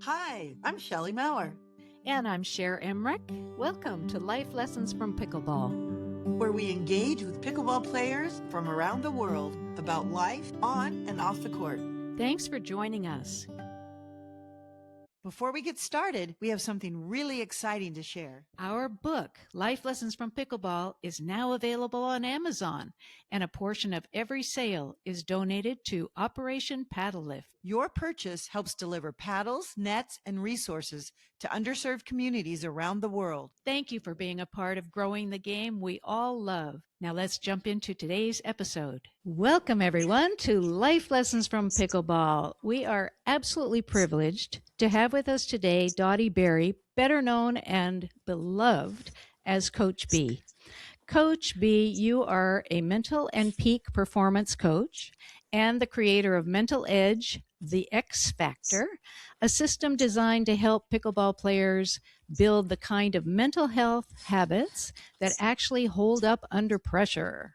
Hi, I'm Shelley Maurer, And I'm Cher Emmerich. Welcome to Life Lessons from Pickleball, where we engage with pickleball players from around the world about life on and off the court. Thanks for joining us. Before we get started, we have something really exciting to share. Our book, Life Lessons from Pickleball, is now available on Amazon, and a portion of every sale is donated to Operation Paddle Lift. Your purchase helps deliver paddles, nets, and resources to underserved communities around the world. Thank you for being a part of growing the game we all love. Now let's jump into today's episode. Welcome everyone to Life Lessons from Pickleball. We are absolutely privileged to have with us today Dotti Berry, better known and beloved as Coach B. Coach B, you are a mental and peak performance coach and the creator of Mental Edge, the X Factor, a system designed to help pickleball players build the kind of mental health habits that actually hold up under pressure.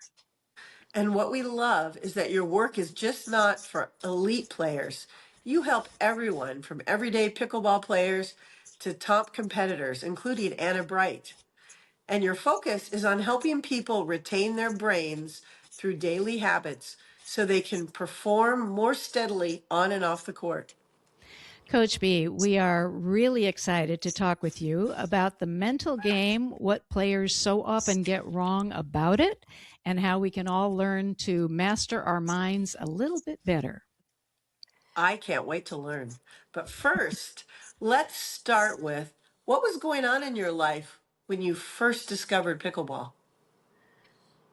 And what we love is that your work is just not for elite players. You help everyone from everyday pickleball players to top competitors, including Anna Bright. And your focus is on helping people retain their brains through daily habits so they can perform more steadily on and off the court. Coach B, we are really excited to talk with you about the mental game, what players so often get wrong about it, and how we can all learn to master our minds a little bit better. I can't wait to learn. But first, let's start with what was going on in your life when you first discovered pickleball?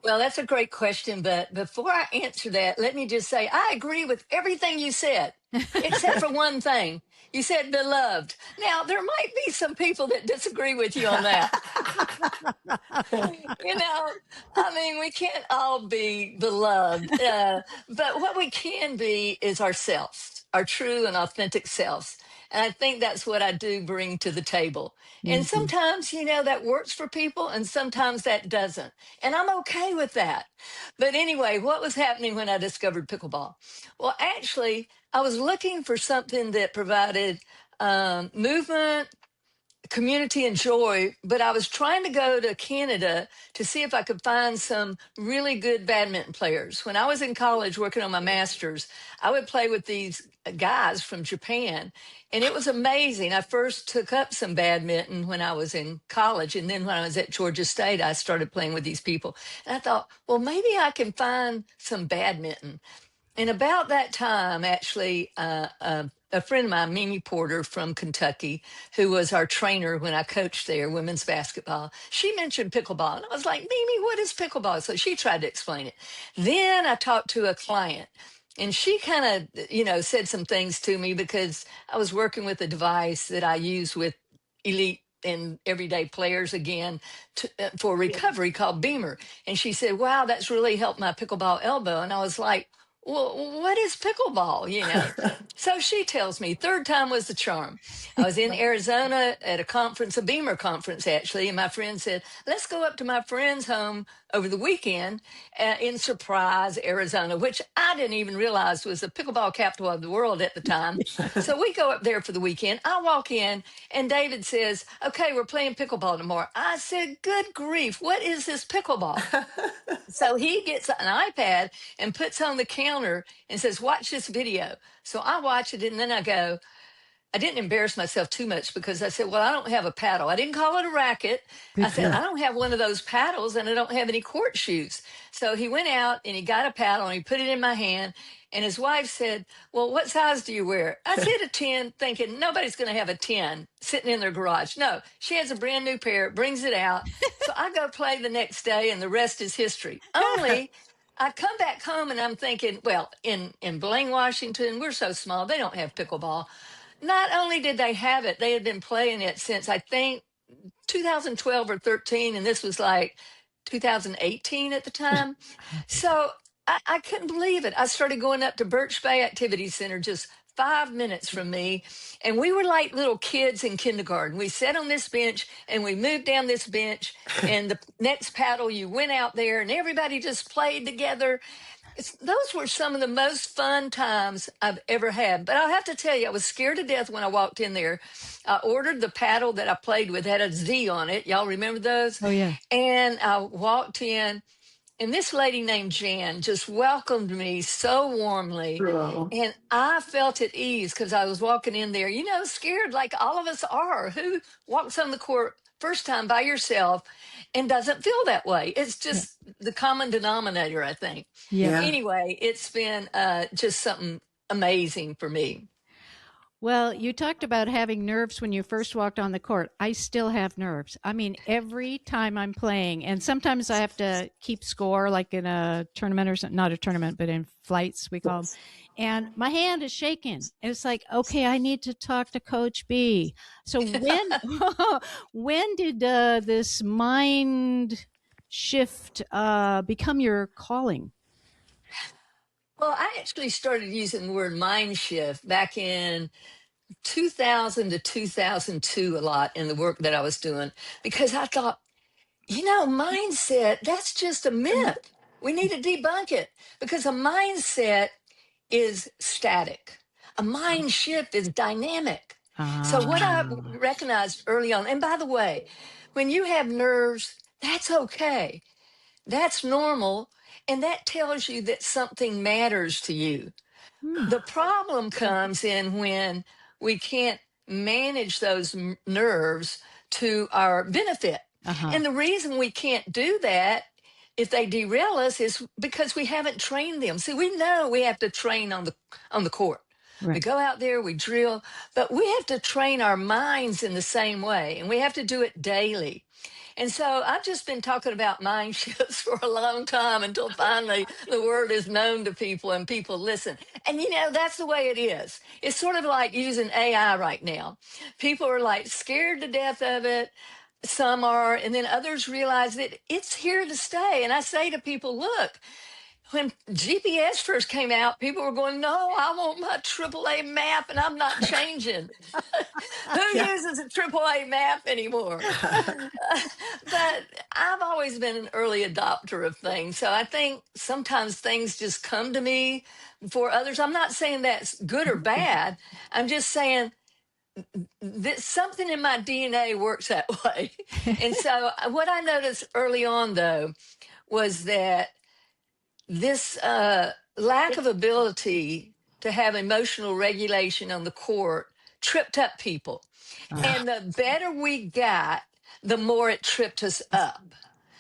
Well, that's a great question. But before I answer that, let me just say I agree with everything you said, except for one thing. You said beloved. Now, there might be some people that disagree with you on that. We can't all be beloved. But what we can be is ourselves, our true and authentic selves. And I think that's what I do bring to the table. And sometimes, that works for people and sometimes that doesn't. And I'm okay with that. But anyway, what was happening when I discovered pickleball? Well, actually, I was looking for something that provided movement, community, and joy, but I was trying to go to Canada to see if I could find some really good badminton players. When I was in college working on my master's, I would play with these guys from Japan, and it was amazing. I first took up some badminton when I was in college, and then when I was at Georgia State, I started playing with these people. And I thought, well, maybe I can find some badminton. And about that time, actually, a friend of mine, Mimi Porter from Kentucky, who was our trainer when I coached there, women's basketball, she mentioned pickleball. And I was like, Mimi, what is pickleball? So she tried to explain it. Then I talked to a client. And she kind of, said some things to me because I was working with a device that I use with elite and everyday players again for recovery called Beamer. And she said, wow, that's really helped my pickleball elbow. And I was like, well, what is pickleball? So she tells me, third time was the charm. I was in Arizona at a conference, a Beamer conference, actually. And my friend said, let's go up to my friend's home over the weekend in Surprise, Arizona, which I didn't even realize was the pickleball capital of the world at the time. So we go up there for the weekend. I walk in and David says, okay, we're playing pickleball tomorrow. I said, good grief, what is this pickleball? So he gets an iPad and puts on the counter and says, watch this video. So I watch it and then I go, I didn't embarrass myself too much because I said, well, I don't have a paddle. I didn't call it a racket. I said, I don't have one of those paddles and I don't have any court shoes. So he went out and he got a paddle and he put it in my hand. And his wife said, well, what size do you wear? I said a 10, thinking nobody's going to have a 10 sitting in their garage. No, she has a brand new pair, brings it out. So I go play the next day and the rest is history. Only I come back home and I'm thinking, well, in Blaine, Washington, we're so small, they don't have pickleball. Not only did they have it, they had been playing it since I think 2012 or 13, and this was like 2018 at the time. So I couldn't believe it. I started going up to Birch Bay Activity Center, just 5 minutes from me, and we were like little kids in kindergarten. We sat on this bench and we moved down this bench, and the next paddle you went out there and everybody just played together. those were some of the most fun times I've ever had. But I'll have to tell you, I was scared to death when I walked in there. I ordered the paddle that I played with, had a Z on it. Y'all remember those? Oh, yeah. And I walked in, and this lady named Jan just welcomed me so warmly. Oh. And I felt at ease because I was walking in there, scared like all of us are. Who walks on the court first time by yourself and doesn't feel that way? It's Yeah. just the common denominator, I think. Yeah. Yeah. Anyway, it's been just something amazing for me. Well, you talked about having nerves when you first walked on the court. I still have nerves. I mean, every time I'm playing, and sometimes I have to keep score, like in a tournament or something, not a tournament, but in flights, we call them. And my hand is shaking. It's like, okay, I need to talk to Coach B. So when did this mind shift become your calling? Well, I actually started using the word mind shift back in 2000 to 2002 a lot in the work that I was doing because I thought, mindset, that's just a myth. We need to debunk it because a mindset is static. A mind shift is dynamic. So what I recognized early on, and by the way, when you have nerves, that's okay. That's normal. And that tells you that something matters to you. The problem comes in when we can't manage those nerves to our benefit. And the reason we can't do that if they derail us is because we haven't trained them. See, we know we have to train on the court. Right. We go out there, we drill, but we have to train our minds in the same way, and we have to do it daily. And so I've just been talking about mind shifts for a long time until finally the word is known to people and people listen. And that's the way it is. It's sort of like using AI right now. People are like scared to death of it. Some are, and then others realize that it's here to stay. And I say to people, look, when GPS first came out, people were going, no, I want my AAA map and I'm not changing. Who Yeah. uses a AAA map anymore? But I've always been an early adopter of things. So I think sometimes things just come to me before others. I'm not saying that's good or bad. I'm just saying that something in my DNA works that way. And so what I noticed early on, though, was that this lack of ability to have emotional regulation on the court tripped up people. And the better we got, the more it tripped us up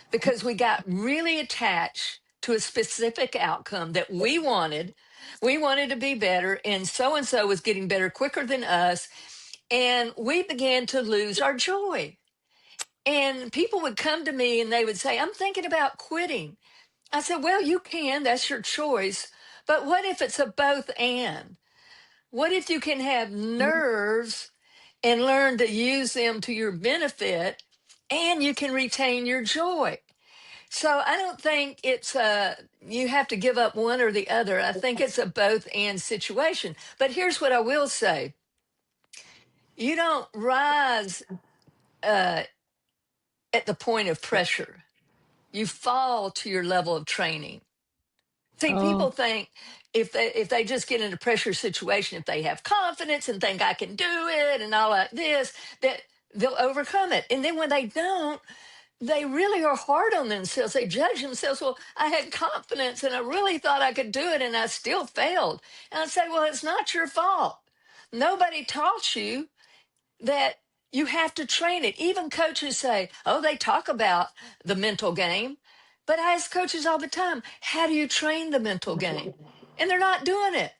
because we got really attached to a specific outcome that we wanted. We wanted to be better, and so was getting better quicker than us. And we began to lose our joy. And people would come to me and they would say, I'm thinking about quitting. I said, well, you can, that's your choice. But what if it's a both and? What if you can have nerves and learn to use them to your benefit and you can retain your joy? So I don't think it's you have to give up one or the other. I think it's a both and situation. But here's what I will say. You don't rise at the point of pressure. You fall to your level of training. See, people think if they just get in a pressure situation, if they have confidence and think I can do it and all like this, that they'll overcome it. And then when they don't, they really are hard on themselves. They judge themselves. Well, I had confidence and I really thought I could do it and I still failed. And I say, well, it's not your fault. Nobody taught you that you have to train it. Even coaches say, oh, they talk about the mental game. But I ask coaches all the time, how do you train the mental game? And they're not doing it.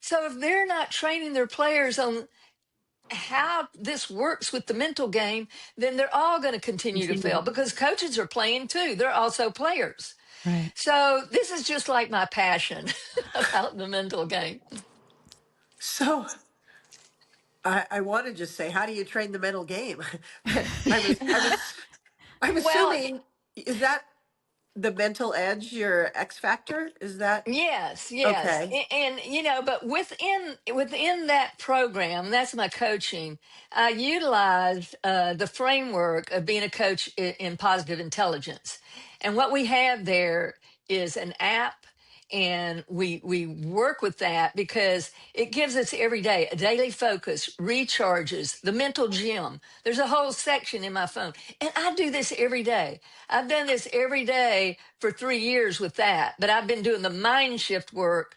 So if they're not training their players on how this works with the mental game, then they're all going to continue to fail because coaches are playing too. They're also players. Right. So this is just like my passion about the mental game. So I want to just say, how do you train the mental game? I'm Well, assuming, is that the mental edge, your X factor? Is that yes, yes. okay? And but within that program, that's my coaching, I utilized the framework of being a coach in positive intelligence. And what we have there is an app And we work with that because it gives us every day a daily focus, recharges, the mental gym. There's a whole section in my phone. And I do this every day. I've done this every day for 3 years with that, but I've been doing the mind shift work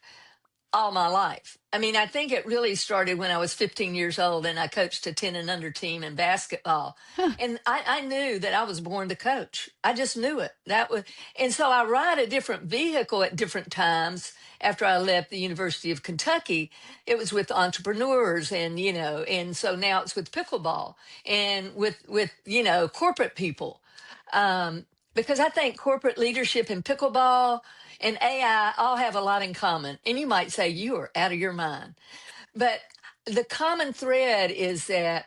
all my life. I mean, I think it really started when I was 15 years old and I coached a 10 and under team in basketball. Huh. And I knew that I was born to coach. I just knew it. And so I ride a different vehicle at different times. After I left the University of Kentucky, it was with entrepreneurs and so now it's with pickleball and with corporate people. Because I think corporate leadership and pickleball and AI all have a lot in common. And you might say you are out of your mind. But the common thread is that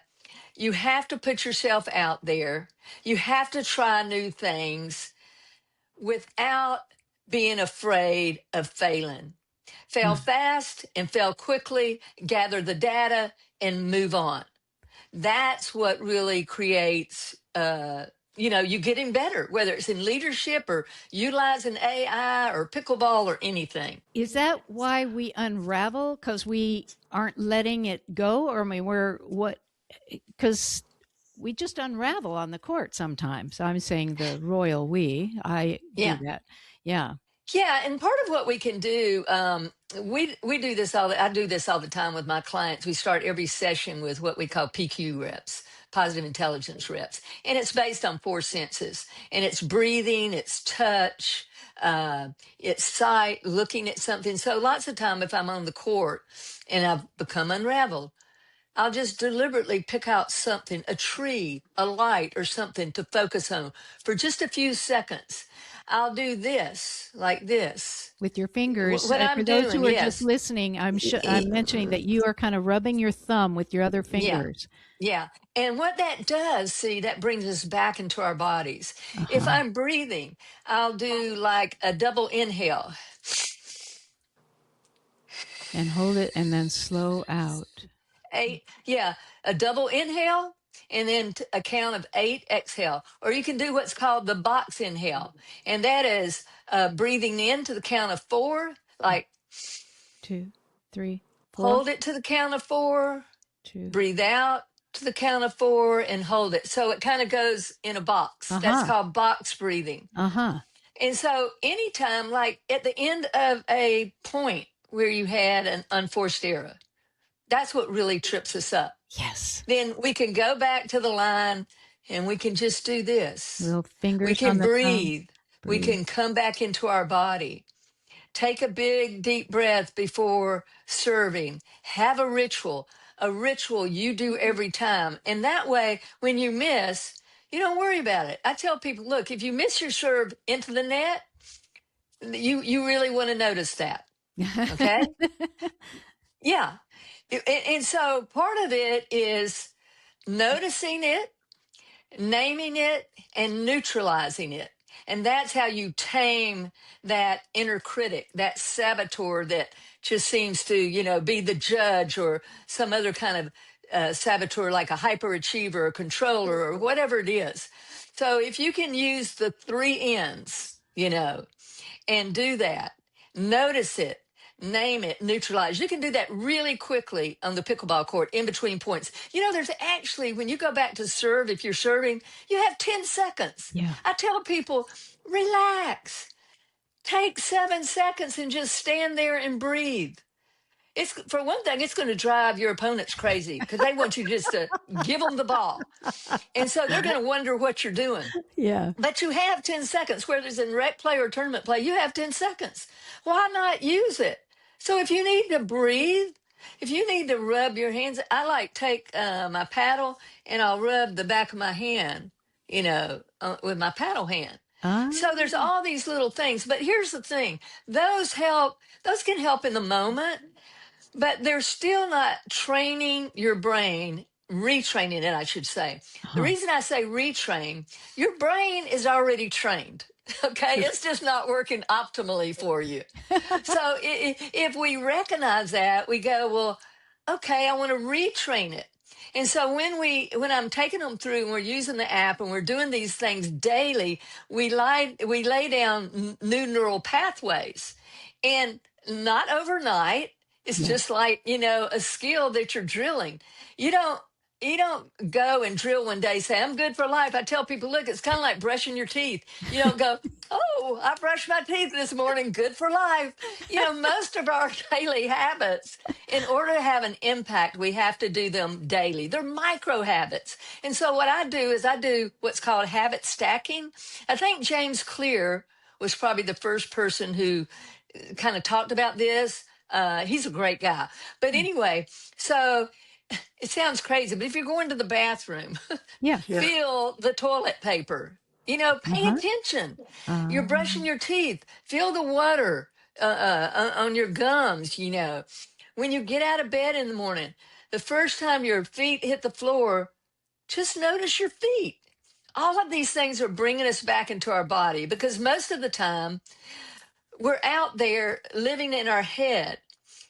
you have to put yourself out there. You have to try new things without being afraid of failing. Fail fast and fail quickly, gather the data and move on. That's what really creates you getting better, whether it's in leadership or utilizing AI or pickleball or anything. Is that why we unravel? Because we aren't letting it go? Or I mean, because we just unravel on the court sometimes. I'm saying the royal we. I Yeah. do that. Yeah. Yeah, and part of what we can do, we do this I do this all the time with my clients. We start every session with what we call PQ reps, positive intelligence reps, and it's based on 4 senses. And it's breathing, it's touch, it's sight, looking at something. So lots of time, if I'm on the court and I've become unraveled, I'll just deliberately pick out something, a tree, a light, or something to focus on for just a few seconds. I'll do this, like this. With your fingers. What I'm For those doing, who are just yes. listening, I'm mentioning that you are kind of rubbing your thumb with your other Yeah. fingers. Yeah. And what that does, see, that brings us back into our bodies. If I'm breathing, I'll do like a double inhale. And hold it and then slow out. 8, yeah, a double inhale and then a count of 8 exhale. Or you can do what's called the box inhale. And that is breathing in to the count of 4, like 2, 3, 4. hold it to the count of 4, 2. breathe out to the count of 4 and hold it. So it kind of goes in a box. That's called box breathing. And so anytime, like at the end of a point where you had an unforced error, that's what really trips us up. Yes. Then we can go back to the line and we can just do this. Little fingers We can on the breathe. thumb. We can come back into our body. Take a big, deep breath before serving. Have a ritual you do every time. And that way, when you miss, you don't worry about it. I tell people, look, if you miss your serve into the net, you really want to notice that. Okay? Yeah. And so part of it is noticing it, naming it, and neutralizing it. And that's how you tame that inner critic, that saboteur that just seems to, be the judge or some other kind of saboteur like a hyperachiever or controller or whatever it is. So if you can use the 3 N's, and do that, notice it, name it, neutralize. You can do that really quickly on the pickleball court in between points. There's actually, when you go back to serve, if you're serving, you have 10 seconds. Yeah. I tell people, relax. Take 7 seconds and just stand there and breathe. For one thing, it's going to drive your opponents crazy because they want you just to give them the ball. And so they're going to wonder what you're doing. Yeah. But you have 10 seconds, whether it's in rec play or tournament play, you have 10 seconds. Why not use it? So if you need to breathe, if you need to rub your hands, I take my paddle and I'll rub the back of my hand, with my paddle hand. So there's all these little things. But here's the thing. Those can help in the moment, but they're still not training your brain, retraining it, I should say. The reason I say retrain, your brain is already trained. Okay, it's just not working optimally for you. So if we recognize that, we go, well, okay, I want to retrain it. And so when I'm taking them through and we're using the app and we're doing these things daily, we lay down new neural pathways. And not overnight. It's Yeah. just like, a skill that you're drilling. You don't you don't go and drill one day, say, I'm good for life. I tell people, look, it's kind of like brushing your teeth. You don't go, oh, I brushed my teeth this morning, good for life. Most of our daily habits, in order to have an impact, we have to do them daily. They're micro habits. And so what I do is I do what's called habit stacking. I think James Clear was probably the first person who kind of talked about this. He's a great guy. But anyway, so it sounds crazy, but if you're going to the bathroom, Yeah. Yeah. feel the toilet paper. Pay Uh-huh. attention. You're brushing your teeth. Feel the water on your gums. When you get out of bed in the morning, the first time your feet hit the floor, just notice your feet. All of these things are bringing us back into our body because most of the time we're out there living in our head.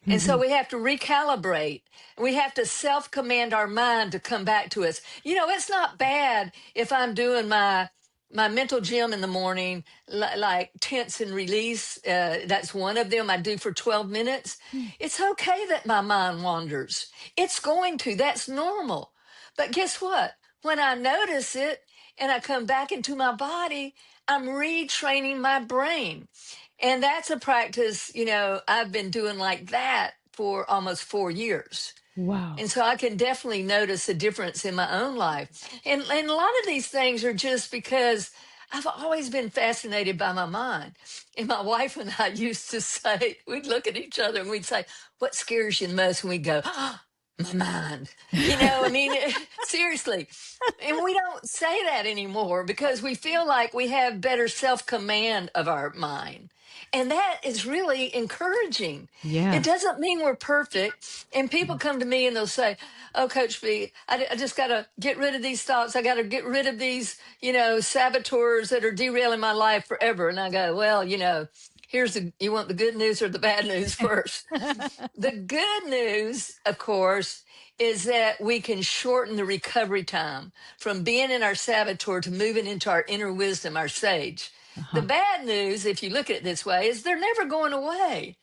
And so Mhm. we have to recalibrate. We have to self command our mind to come back to us. It's not bad if I'm doing my mental gym in the morning, like tense and release. That's one of them I do for 12 minutes. It's okay that my mind wanders. It's going to. That's normal. But guess what? When I notice it and I come back into my body, I'm retraining my brain. And that's a practice, I've been doing like that for almost 4 years. Wow. And so I can definitely notice a difference in my own life. And a lot of these things are just because I've always been fascinated by my mind. And my wife and I used to say, we'd look at each other and we'd say, what scares you the most? And we'd go, oh, my mind. I mean, seriously. And we don't say that anymore because we feel like we have better self command of our mind. And that is really encouraging. Yeah. It doesn't mean we're perfect. And people come to me and they'll say, oh, Coach B, I just got to get rid of these thoughts. I got to get rid of these, saboteurs that are derailing my life forever. And I go, well, you want the good news or the bad news first? The good news, of course, is that we can shorten the recovery time from being in our saboteur to moving into our inner wisdom, our sage. The Uh-huh. bad news, if you look at it this way, is they're never going away.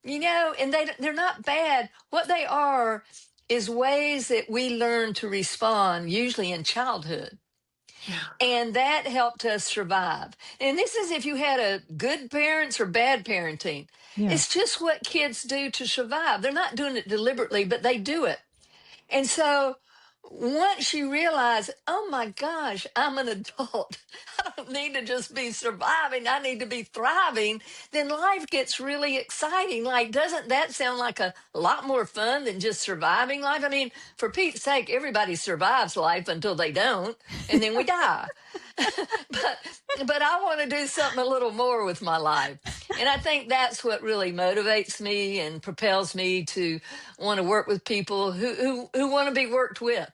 And they're not bad. What they are is ways that we learn to respond, usually in childhood. Yeah. And that helped us survive. And this is if you had a good parents or bad parenting. Yeah. It's just what kids do to survive. They're not doing it deliberately, but they do it. And so once you realize, oh my gosh, I'm an adult, I don't need to just be surviving, I need to be thriving, then life gets really exciting. Like, doesn't that sound like a lot more fun than just surviving life? I mean, for Pete's sake, everybody survives life until they don't, and then we die. but I want to do something a little more with my life. And I think that's what really motivates me and propels me to want to work with people who want to be worked with.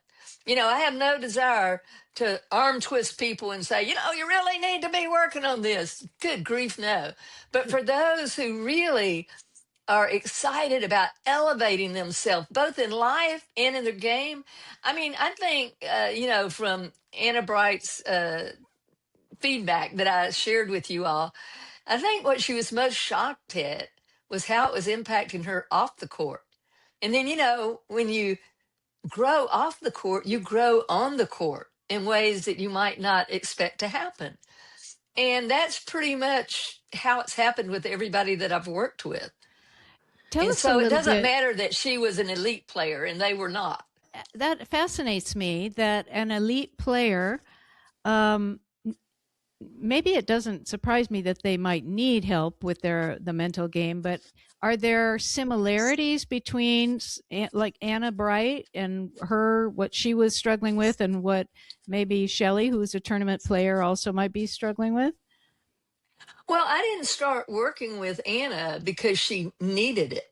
I have no desire to arm twist people and say, you really need to be working on this. Good grief, no. But for those who really are excited about elevating themselves, both in life and in their game. I mean, I think, from Anna Bright's feedback that I shared with you all, I think what she was most shocked at was how it was impacting her off the court. And then, when you grow off the court, you grow on the court in ways that you might not expect to happen. And that's pretty much how it's happened with everybody that I've worked with. Tell And us a so it little doesn't bit. matter that she was an elite player and they were not. That fascinates me that an elite player, um, maybe it doesn't surprise me that they might need help with the mental game, but are there similarities between like Anna Bright and what she was struggling with and what maybe Shelley, who's a tournament player, also might be struggling with? Well, I didn't start working with Anna because she needed it.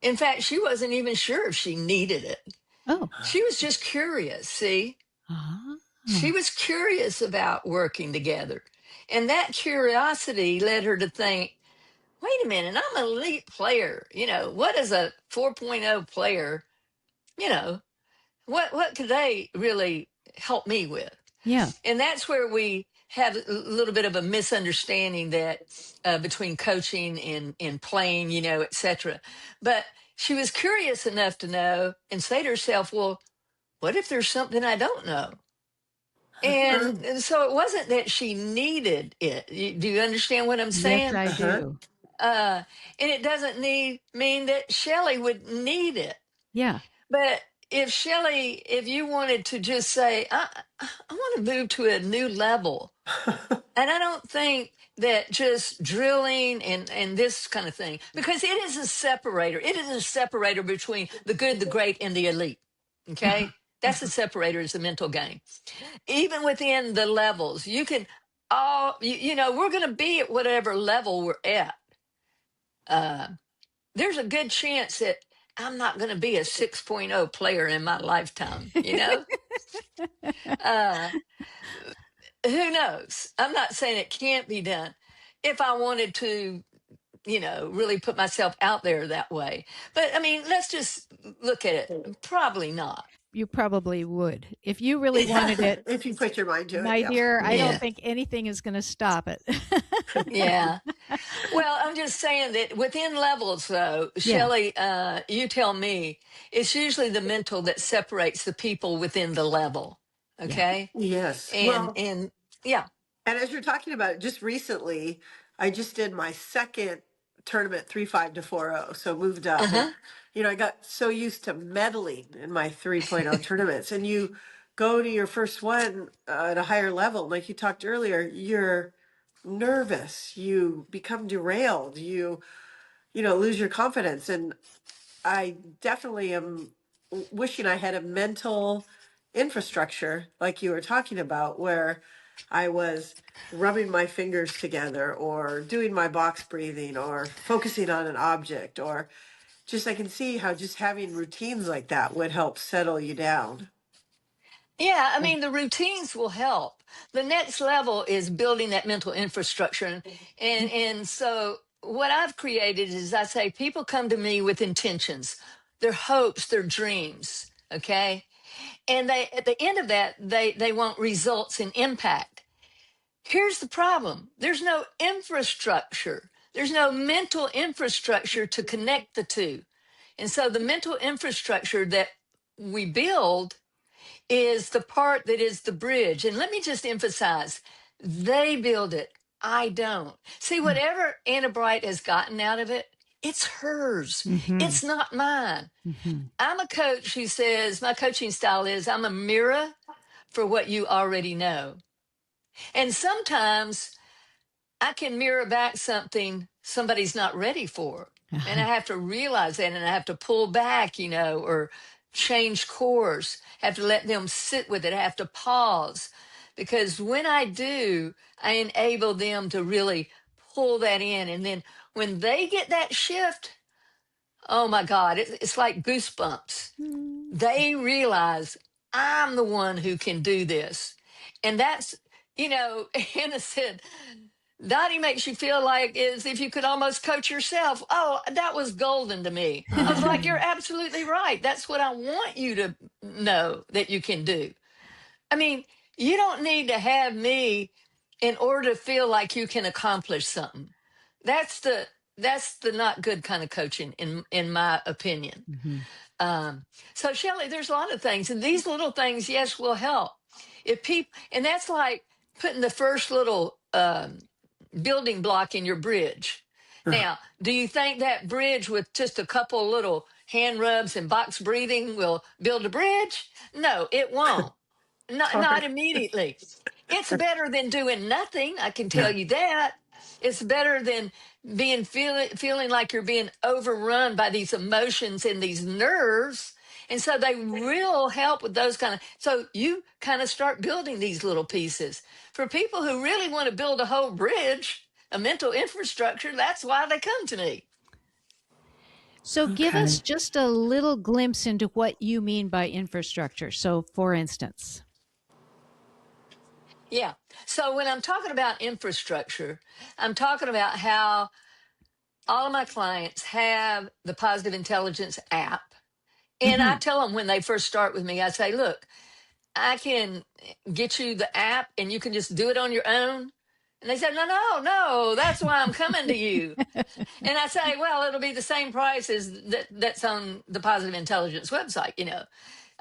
In fact, she wasn't even sure if she needed it. Oh. She was just curious, see? Ah. She was curious about working together. And that curiosity led her to think, wait a minute, I'm an elite player. What is a 4.0 player? What could they really help me with? Yeah. And that's where we have a little bit of a misunderstanding that between coaching and playing, et cetera. But she was curious enough to know and say to herself, well, what if there's something I don't know? And so it wasn't that she needed it. Do you understand what I'm Yes, saying? I Uh-huh. do. And it doesn't mean that Shelley would need it. Yeah. But if you wanted to just say, I want to move to a new level, and I don't think that just drilling and this kind of thing, because it is a separator. It is a separator between the good, the great, and the elite. Okay? That's the separator, is the mental game. Even within the levels, you can we're going to be at whatever level we're at. There's a good chance that I'm not going to be a 6.0 player in my lifetime. Uh, who knows? I'm not saying it can't be done if I wanted to, really put myself out there that way. But I mean, let's just look at it. Probably not. You probably would. If you really wanted it, If you put your mind to it, my yeah. dear, I don't Yeah. think anything is going to stop it. Yeah. Well, I'm just saying that within levels, though, Yeah. Shelley, you tell me, it's usually the mental that separates the people within the level. Okay. Yes. And, Well, and yeah. and as you're talking about it, just recently, I just did my second tournament 3-5 to 4-0, so moved up. And, Uh-huh. I got so used to medaling in my 3.0 tournaments. And you go to your first one at a higher level, like you talked earlier, you're nervous, you become derailed, you lose your confidence. And I definitely am wishing I had a mental infrastructure like you were talking about, where I was rubbing my fingers together or doing my box breathing or focusing on an object, or just I can see how just having routines like that would help settle you down. Yeah, I mean, the routines will help. The next level is building that mental infrastructure. And so what I've created is, I say people come to me with intentions, their hopes, their dreams, okay? And they, at the end of that, they want results and impact. Here's the problem. There's no infrastructure. There's no mental infrastructure to connect the two. And so the mental infrastructure that we build is the part that is the bridge. And let me just emphasize, they build it. I don't. See, whatever Anna Bright has gotten out of it, it's hers. Mm-hmm. It's not mine. Mm-hmm. I'm a coach who says my coaching style is I'm a mirror for what you already know. And sometimes I can mirror back something somebody's not ready for. And I have to realize that, and I have to pull back, or change course, have to let them sit with it. I have to pause, because when I do, I enable them to really pull that in. And then when they get that shift, oh my God, it's like goosebumps. They realize I'm the one who can do this. And that's, Hannah said, Dottie makes you feel like as if you could almost coach yourself. Oh, that was golden to me. I was like, you're absolutely right. That's what I want you to know that you can do. I mean, you don't need to have me in order to feel like you can accomplish something. That's the not good kind of coaching, in my opinion. Mm-hmm. So Shelley, there's a lot of things, and these little things, yes, will help. If people, and that's like putting the first little building block in your bridge. Now, do you think that bridge with just a couple little hand rubs and box breathing will build a bridge? No, it won't. Not Sorry. immediately. It's better than doing nothing. I can tell you that. It's better than feeling like you're being overrun by these emotions and these nerves. And so they will help with those kind of. So you kind of start building these little pieces. For people who really want to build a whole bridge, a mental infrastructure, that's why they come to me. So give us just a little glimpse into what you mean by infrastructure. So for instance. Yeah. So when I'm talking about infrastructure, I'm talking about how all of my clients have the Positive Intelligence app. And I tell them when they first start with me, I say, look, I can get you the app and you can just do it on your own. And they said, no, that's why I'm coming to you. And I say, well, it'll be the same price as that's on the Positive Intelligence website,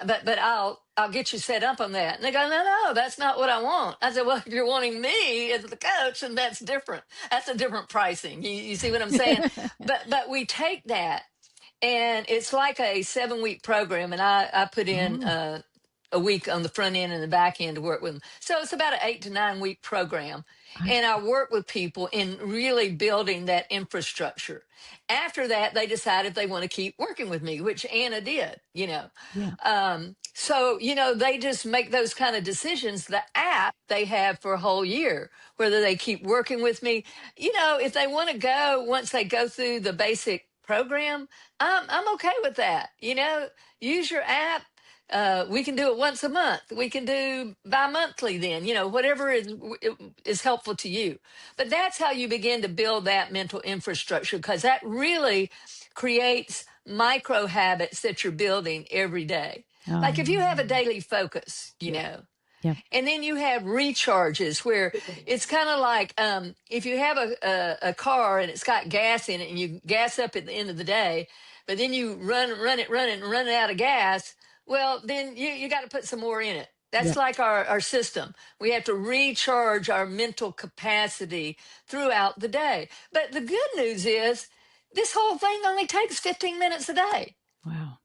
but I'll get you set up on that. And they go, no, that's not what I want. I said, well, if you're wanting me as the coach, then that's different. That's a different pricing. You see what I'm saying? But we take that, and it's like a 7-week program, and I put in a week on the front end and the back end to work with them. So it's about an 8 to 9 week program. And I work with people in really building that infrastructure. After that, they decide if they want to keep working with me, which Anna did, Yeah. So, they just make those kind of decisions. The app they have for a whole year, whether they keep working with me, if they want to go, once they go through the basic program, I'm okay with that. Use your app. We can do it once a month. We can do bi-monthly then, whatever is helpful to you. But that's how you begin to build that mental infrastructure, because that really creates micro habits that you're building every day. Like if you have a daily focus, Yeah. and then you have recharges where it's kind of like if you have a car and it's got gas in it and you gas up at the end of the day, but then you run it out of gas. Well, then you got to put some more in it. That's like our system. We have to recharge our mental capacity throughout the day. But the good news is this whole thing only takes 15 minutes a day. Wow.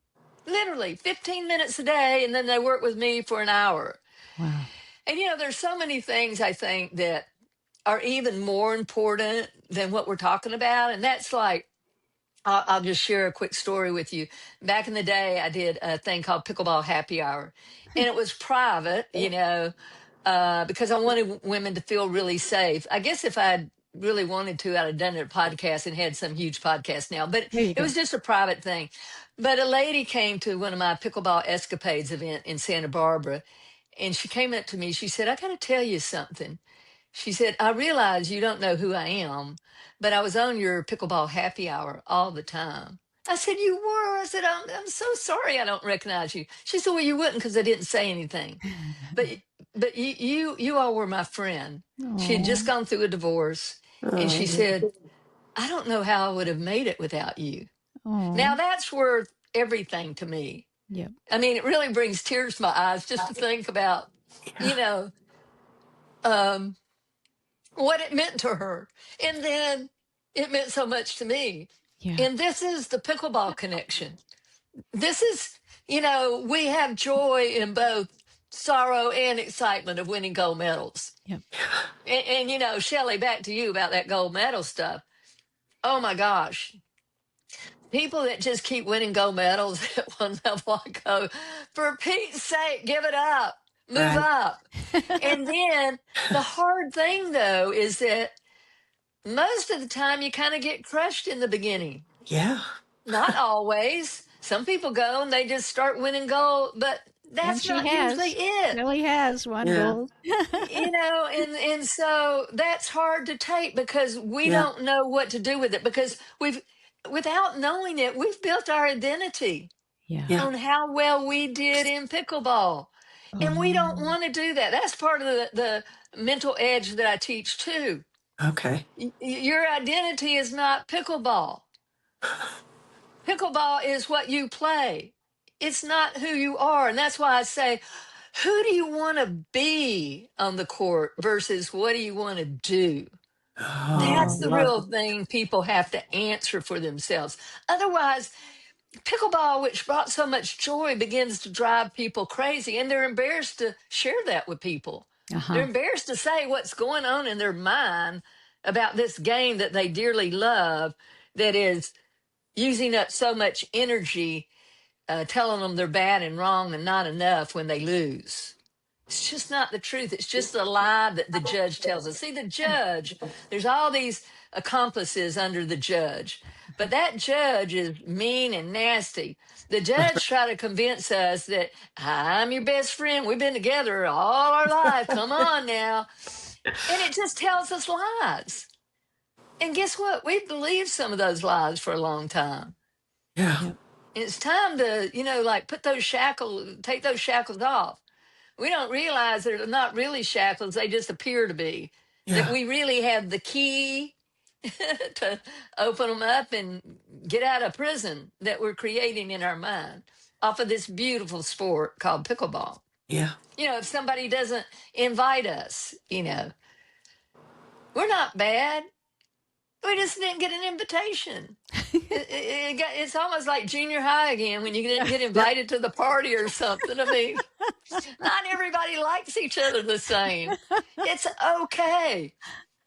Literally 15 minutes a day. And then they work with me for an hour. Wow. And, there's so many things I think that are even more important than what we're talking about. And that's like, I'll just share a quick story with you. Back in the day, I did a thing called Pickleball Happy Hour, and it was private, because I wanted women to feel really safe. I guess if I'd really wanted to, I'd have done a podcast and had some huge podcast now, but it was just a private thing. But a lady came to one of my Pickleball Escapades event in Santa Barbara, and she came up to me. She said, I got to tell you something. She said, I realize you don't know who I am, but I was on your Pickleball Happy Hour all the time. I said, you were? I said, I'm so sorry I don't recognize you. She said, well, you wouldn't because I didn't say anything. But you all were my friend. Aww. She had just gone through a divorce, and she said, I don't know how I would have made it without you. Aww. Now that's worth everything to me. Yep. I mean, it really brings tears to my eyes just to think about, what it meant to her. And then it meant so much to me. Yeah. And this is the pickleball connection. This is, we have joy in both sorrow and excitement of winning gold medals. Yep. And Shelley, back to you about that gold medal stuff. Oh my gosh. People that just keep winning gold medals at one level, I go, for Pete's sake, give it up. Move up. And then the hard thing, though, is that most of the time you kind of get crushed in the beginning. Yeah. Not always. Some people go and they just start winning gold, but that's not usually it. Really has one gold. And so that's hard to take because we don't know what to do with it, because without knowing it, we've built our identity on how well we did in pickleball. And we don't want to do that. That's part of the mental edge that I teach too. Okay. Your identity is not pickleball. Pickleball is what you play. It's not who you are. And that's why I say, who do you want to be on the court versus what do you want to do? That's the real thing people have to answer for themselves. Otherwise, pickleball, which brought so much joy, begins to drive people crazy, and they're embarrassed to share that with people. They're embarrassed to say what's going on in their mind about this game that they dearly love, that is using up so much energy, telling them they're bad and wrong and not enough when they lose. It's just not the truth. It's just a lie that the judge tells us. See, the judge, there's all these accomplices under the judge, but that judge is mean and nasty. The judge tried to convince us that I'm your best friend. We've been together all our life. Come on now. And it just tells us lies. And guess what? We've believed some of those lies for a long time. Yeah. And it's time to, take those shackles off. we don't realize they're not really shackles. They just appear to be. That Yeah. we really have the key to open them up and get out of prison that we're creating in our mind off of this beautiful sport called pickleball. Yeah. If somebody doesn't invite us, we're not bad. We just didn't get an invitation. It's almost like junior high again when you didn't get invited to the party or something. I mean, not everybody likes each other the same. It's okay.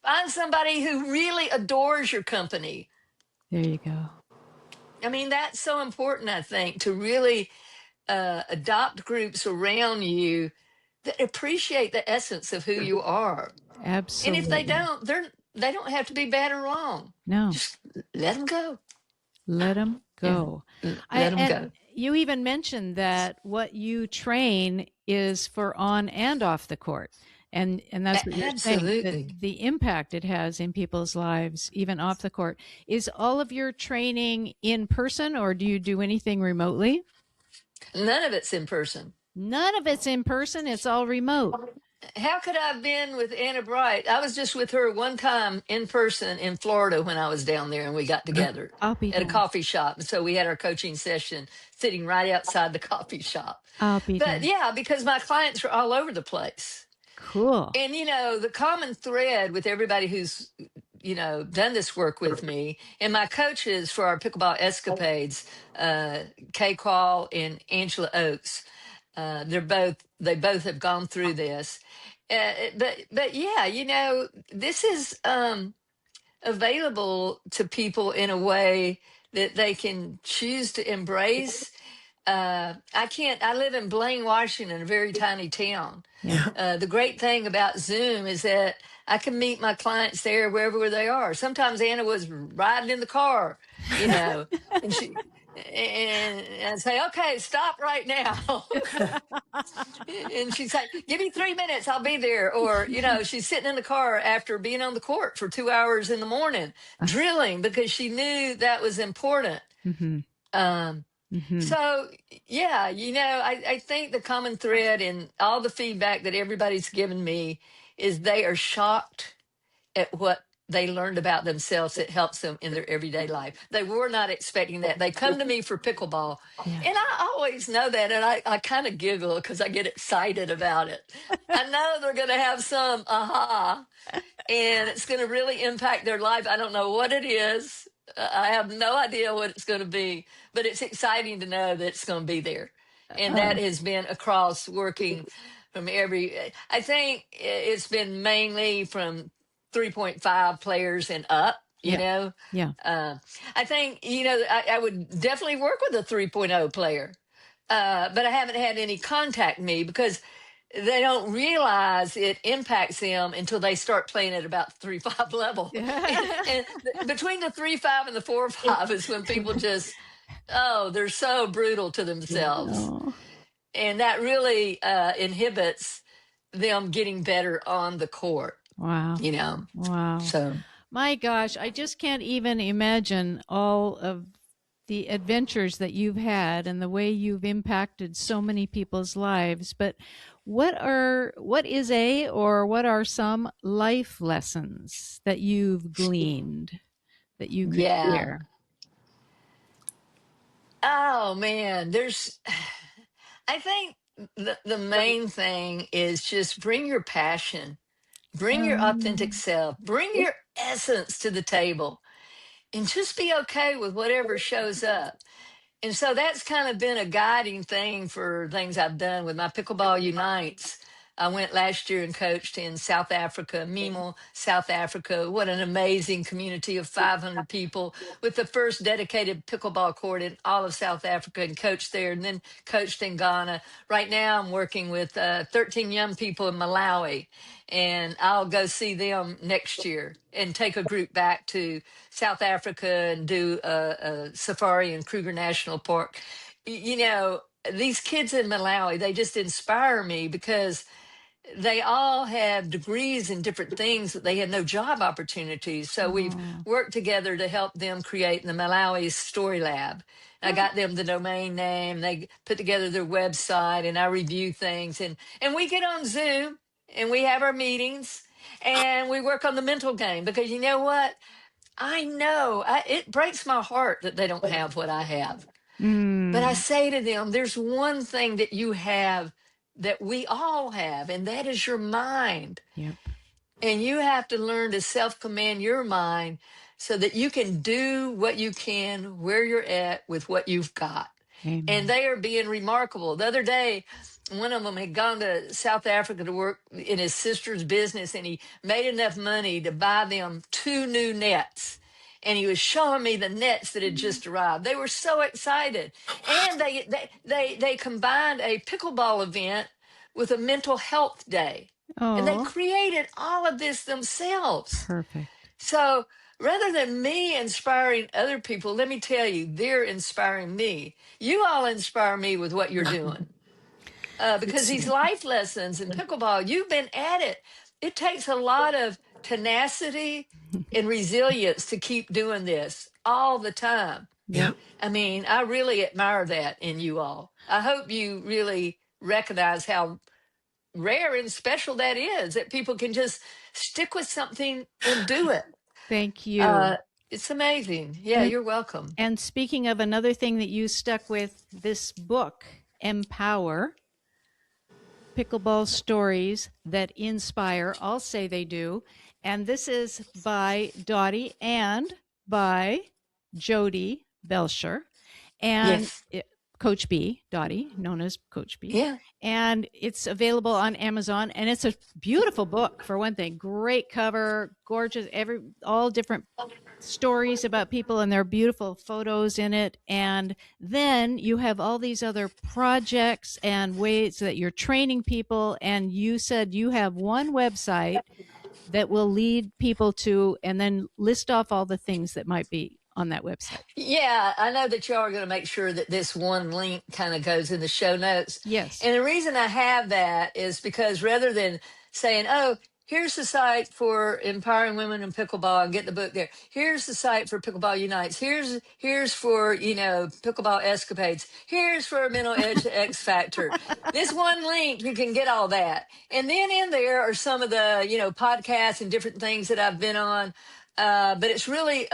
Find somebody who really adores your company. There you go. I mean, that's so important, I think, to really adopt groups around you that appreciate the essence of who you are. And if they Absolutely. don't, they don't have to be bad or wrong. No, Just let them go. let them Yeah, go. let them And go. you even mentioned that what you train is for on and off the court. And that's what you're saying, that Absolutely. the impact it has in people's lives, even off the court. Is all of your training in person, or do you do anything remotely? None of it's in person. None of it's in person. It's all remote. How could I have been with Anna Bright? I was just with her one time in person in Florida when I was down there, and we got together I'll be at a there. coffee shop. And so we had our coaching session sitting right outside the coffee shop. I'll be there. But yeah, because my clients are all over the place. Cool. And, the common thread with everybody who's, done this work with me and my coaches for our pickleball escapades, Kay Quall and Angela Oakes, they both have gone through this. But yeah, this is available to people in a way that they can choose to embrace. I live in Blaine, Washington, a very tiny town. Yeah. The great thing about Zoom is that I can meet my clients there wherever they are. Sometimes Anna was riding in the car, and and say, okay, stop right now. And she's like, give me 3 minutes, I'll be there. Or, she's sitting in the car after being on the court for 2 hours in the morning, drilling because she knew that was important. Mm-hmm. So, yeah, I think the common thread in all the feedback that everybody's given me is they are shocked at what they learned about themselves that helps them in their everyday life. They were not expecting that. They come to me for pickleball. Yeah. And I always know that. And I kind of giggle because I get excited about it. I know they're going to have some aha, and it's going to really impact their life. I don't know what it is. I have no idea what it's going to be, but it's exciting to know that it's going to be there. And that has been across working from I think it's been mainly from 3.5 players and up, Yeah. I think, I would definitely work with a 3.0 player, but I haven't had any contact me because they don't realize it impacts them until they start playing at about 3.5 level. And between the 3.5 and the 4.5 is when people just, they're so brutal to themselves. Oh. And that really inhibits them getting better on the court. Wow. Wow. So, my gosh, I just can't even imagine all of the adventures that you've had and the way you've impacted so many people's lives. But what are some life lessons that you've gleaned that you could share? Oh man, I think the main thing is just bring your passion, bring your authentic self, bring your essence to the table, and just be okay with whatever shows up. And so that's kind of been a guiding thing for things I've done with my Pickleball Unites. I went last year and coached in South Africa, Mimo, South Africa. What an amazing community of 500 people with the first dedicated pickleball court in all of South Africa, and coached there, and then coached in Ghana. Right now I'm working with 13 young people in Malawi, and I'll go see them next year and take a group back to South Africa and do a safari in Kruger National Park. These kids in Malawi, they just inspire me because they all have degrees in different things that they had no job opportunities. So we've Oh. worked together to help them create the Malawi Story Lab. I got them the domain name. They put together their website, and I review things. And we get on Zoom, and we have our meetings, and we work on the mental game, because you know what? I know it breaks my heart that they don't have what I have. But I Mm. say to them, there's one thing that you have that we all have, and that is your mind. Yep. And you have to learn to self command your mind so that you can do what you can where you're at with what you've got. And Amen. they are being remarkable. The other day, one of them had gone to South Africa to work in his sister's business, and he made enough money to buy them 2 new nets. And he was showing me the nets that had just arrived. They were so excited. And they combined a pickleball event with a mental health day. And they Oh, created all of this themselves. perfect. So rather than me inspiring other people, let me tell you, they're inspiring me. You all inspire me with what you're doing. Because these life lessons in pickleball, you've been at it. It takes a lot of tenacity and resilience to keep doing this all the time. Yep. I mean, I really admire that in you all. I hope you really recognize how rare and special that is, that people can just stick with something and do it. Thank Uh, you. it's amazing. Yeah, And you're welcome. and speaking of another thing that you stuck with, this book, Empower, Pickleball Stories That Inspire. I'll say they do. And this is by Dotti and by Jody Belcher. And Yes. Coach B, Dotti, known as Coach B. Yeah. And it's available on Amazon. And it's a beautiful book, for one thing. Great cover, gorgeous, all different stories about people, and there are beautiful photos in it. And then you have all these other projects and ways that you're training people. And you said you have one website that will lead people to, and then list off all the things that might be on that website. Yeah, I know that y'all are going to make sure that this one link kind of goes in the show notes. Yes. And the reason I have that is because rather than saying, oh, here's the site for empowering women in pickleball, and get the book there. Here's the site for Pickleball Unites. Here's for, pickleball escapades. Here's for mental edge X factor. This one link, you can get all that. And then in there are some of the, podcasts and different things that I've been on. But it's really,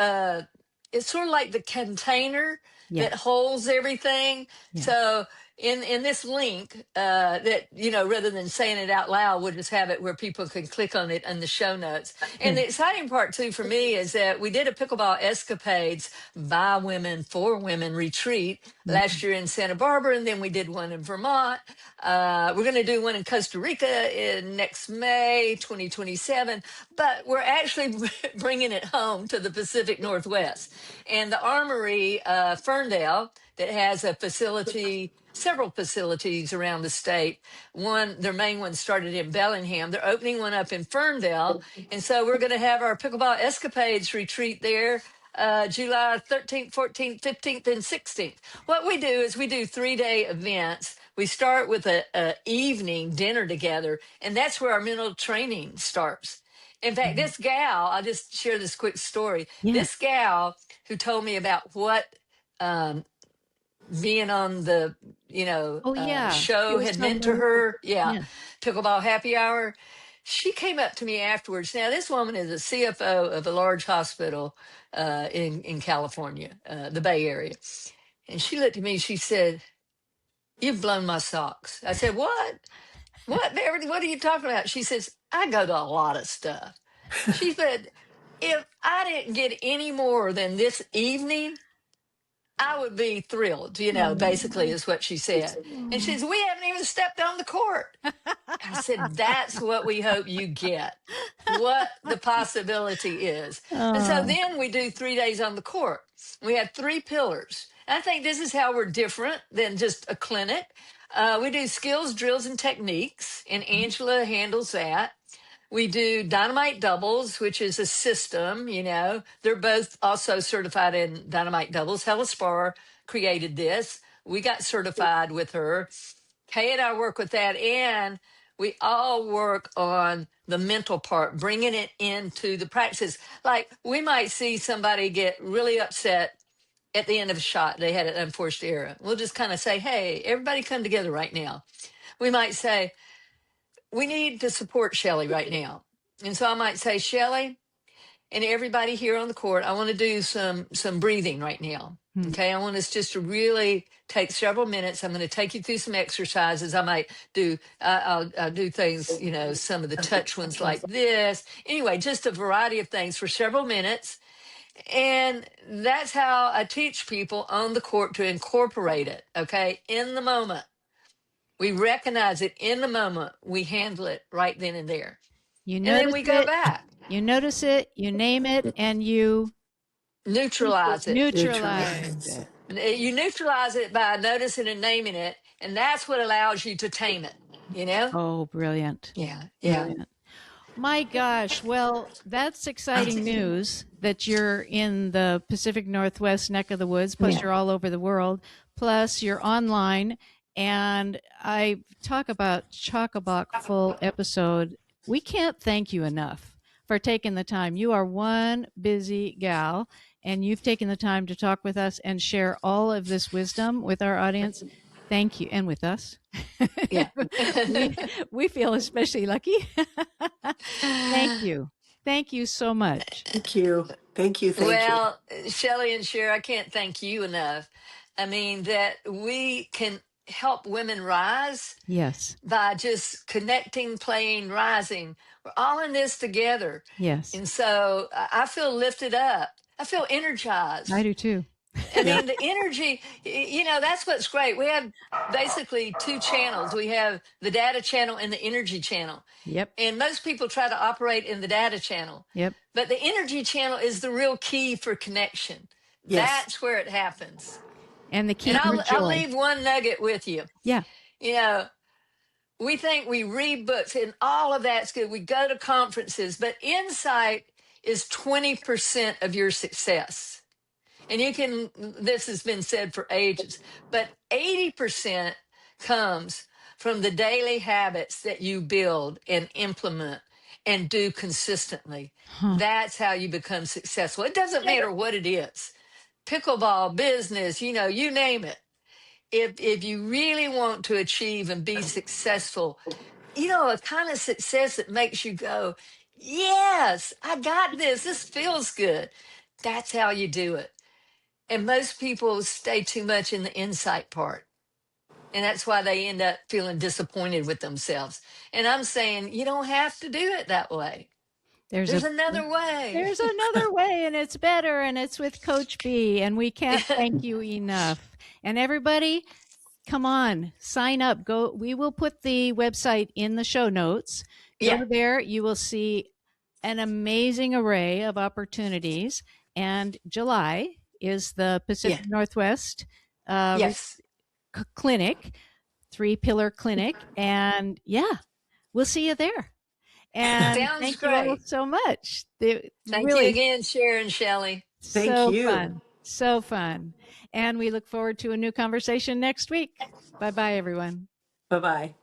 it's sort of like the container Yeah. that holds everything. Yeah. So in this link, that, rather than saying it out loud, we'll just have it where people can click on it in the show notes. And the exciting part too for me is that we did a pickleball escapades by women for women retreat last year in Santa Barbara, and then we did one in Vermont. We're going to do one in Costa Rica in next May 2027, but we're actually bringing it home to the Pacific Northwest. And the Armory, Ferndale, that has a facility, several facilities around the state. Their main one started in Bellingham. They're opening one up in Ferndale. And so we're going to have our Pickleball Escapades retreat there, July 13th, 14th, 15th, and 16th. What we do is we do 3-day events. We start with a evening dinner together, and that's where our mental training starts. In fact, this gal, I'll just share this quick story. Yeah. This gal who told me about what being on the, show was had so meant to moved. her. Yeah. Yeah. Pickleball happy hour. She came up to me afterwards. Now, this woman is a CFO of a large hospital in California, the Bay Area. And she looked at me, she said, "You've blown my socks." I said, "What? What, Beverly? What are you talking about?" She says, "I go to a lot of stuff." She said, "If I didn't get any more than this evening, I would be thrilled," basically is what she said. And she says, "We haven't even stepped on the court." I said, "That's what we hope you get, what the possibility is." And so then we do 3 days on the court. We have 3 pillars. And I think this is how we're different than just a clinic. We do skills, drills, and techniques, and Angela handles that. We do dynamite doubles, which is a system, They're both also certified in dynamite doubles. Hella Spar created this. We got certified with her. Kay and I work with that. And we all work on the mental part, bringing it into the practice. Like we might see somebody get really upset at the end of a shot. They had an unforced error. We'll just kind of say, hey, everybody come together right now. We might say, we need to support Shelley right now. And so I might say, Shelley, and everybody here on the court, I want to do some breathing right now. Okay, I want us just to really take several minutes. I'm going to take you through some exercises. I might do, I'll do things, you know, some of the touch ones like this. Anyway, just a variety of things for several minutes. And that's how I teach people on the court to incorporate it, okay, in the moment. We recognize it in the moment. We handle it right then and there. You And then we go back. You notice it, you name it, and you neutralize it. Neutralize it. You neutralize it by noticing and naming it, and that's what allows you to tame it, you know? Oh, brilliant. Yeah. Brilliant. My gosh. Well, that's exciting news that you're in the Pacific Northwest neck of the woods, plus you're all over the world, plus you're online. And I talk about chock-a-block full episode. We can't thank you enough for taking the time. You are one busy gal, and you've taken the time to talk with us and share all of this wisdom with our audience. Thank you. And with us. Yeah. we feel especially lucky. Thank you. Thank you so much. Thank you. Thank you. Well, Shelley and Cher, I can't thank you enough. I mean, that we can help women rise. Yes. By just connecting, playing, rising. We're all in this together. Yes. And so I feel lifted up. I feel energized. I do too. I mean, the energy, you know, that's what's great. We have basically two channels. We have the data channel and the energy channel. Yep. And most people try to operate in the data channel. Yep. But the energy channel is the real key for connection. Yes. That's where it happens. And the key. And I'll leave one nugget with you. Yeah. You know, we think we read books and all of that's good. We go to conferences, but insight is 20% of your success. And you can, this has been said for ages, but 80% comes from the daily habits that you build and implement and do consistently. That's how you become successful. It doesn't matter what it is. Pickleball, business, you know, you name it. If you really want to achieve and be successful, you know, a kind of success that makes you go, yes, I got this. This feels good. That's how you do it. And most people stay too much in the insight part. And that's why they end up feeling disappointed with themselves. And I'm saying, you don't have to do it that way. There's another way. There's another way, and it's better, and it's with Coach B, and we can't thank you enough. And everybody, come on, sign up. Go. We will put the website in the show notes. Go there. You will see an amazing array of opportunities. And July is the Pacific Northwest clinic, 3-pillar clinic. And we'll see you there. And Sounds thank great. you all so much. Thank you again, Sharon and Shelley. Thank you. So fun. And we look forward to a new conversation next week. Bye-bye, everyone. Bye-bye.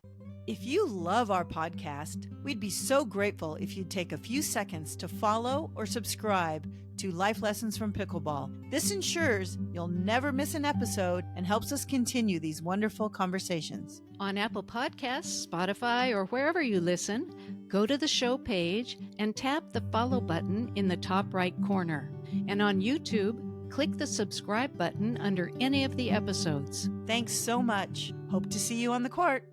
If you love our podcast, we'd be so grateful if you'd take a few seconds to follow or subscribe to Life Lessons from Pickleball. This ensures you'll never miss an episode and helps us continue these wonderful conversations. On Apple Podcasts, Spotify, or wherever you listen, go to the show page and tap the follow button in the top right corner. And on YouTube, click the subscribe button under any of the episodes. Thanks so much. Hope to see you on the court.